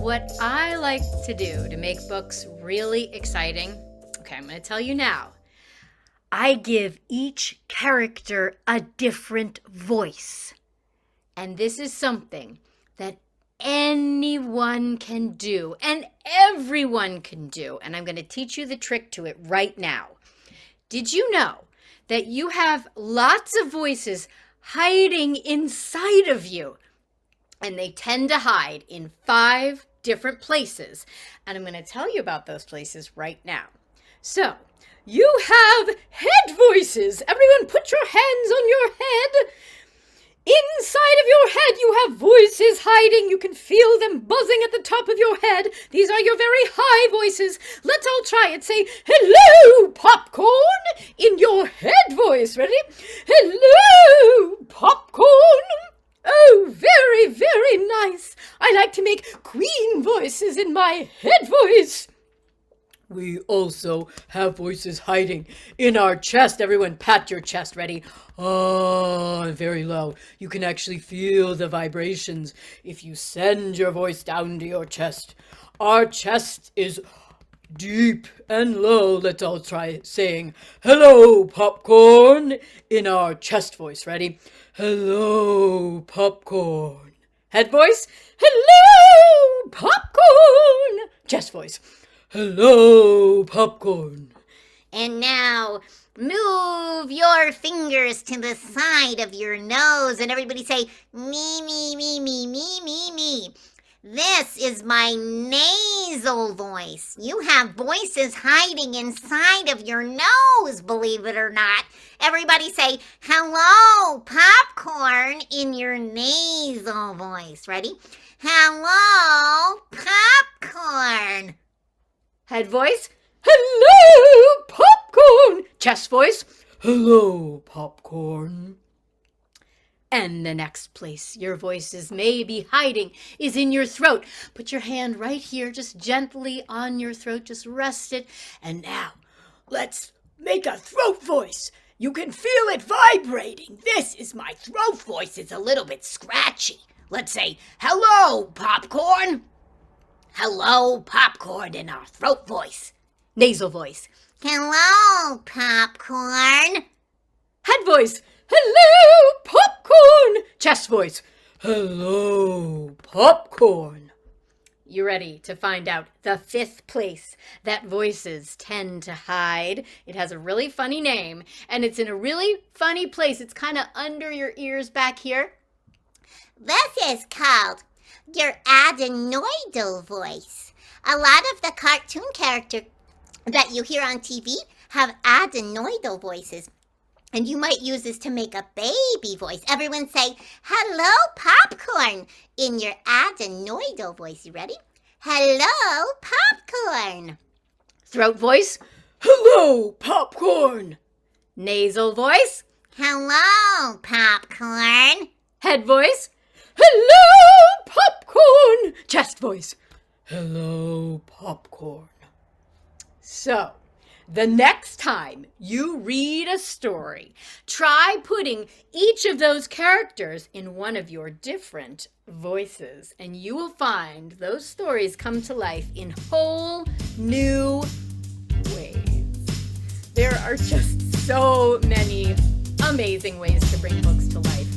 what I like to do to make books really exciting, okay, I'm going to tell you now. I give each character a different voice. And this is something that anyone can do and everyone can do. And I'm going to teach you the trick to it right now. Did you know that you have lots of voices hiding inside of you? And they tend to hide in 5 different places. And I'm going to tell you about those places right now. So, you have head voices. Everyone put your hands on your head. Inside of your head, you have voices hiding. You can feel them buzzing at the top of your head. These are your very high voices. Let's all try it. Say, hello, popcorn, in your head voice. Ready? Hello, popcorn. Oh, very, very nice. I like to make queen voices in my head voice. We also have voices hiding in our chest. Everyone pat your chest. Ready? Oh, very low. You can actually feel the vibrations if you send your voice down to your chest. Our chest is deep and low. Let's all try saying, hello, popcorn, in our chest voice. Ready? Hello, popcorn. Head voice. Hello, popcorn. Chest voice. Hello, popcorn. And now, move your fingers to the side of your nose and everybody say, me, me, me, me, me, me, me. This is my nasal voice. You have voices hiding inside of your nose, believe it or not. Everybody say, hello, popcorn, in your nasal voice. Ready? Hello, popcorn. Head voice, hello, popcorn. Chest voice, hello, popcorn. And the next place your voices may be hiding is in your throat. Put your hand right here, just gently on your throat, just rest it. And now, let's make a throat voice. You can feel it vibrating. This is my throat voice. It's a little bit scratchy. Let's say, hello, popcorn. Hello, popcorn, in our throat voice. Nasal voice. Hello, popcorn. Head voice. Hello, popcorn. Chest voice. Hello, popcorn. You ready to find out the 5th place that voices tend to hide? It has a really funny name, and it's in a really funny place. It's kind of under your ears back here. This is called your adenoidal voice. A lot of the cartoon characters that you hear on TV have adenoidal voices. And you might use this to make a baby voice. Everyone say, hello, popcorn, in your adenoidal voice. You ready? Hello, popcorn. Throat voice. Hello, popcorn. Nasal voice. Hello, popcorn. Head voice. Hello, popcorn. Chest voice. Hello, popcorn. So, the next time you read a story, try putting each of those characters in one of your different voices, and you will find those stories come to life in whole new ways. There are just so many amazing ways to bring books to life.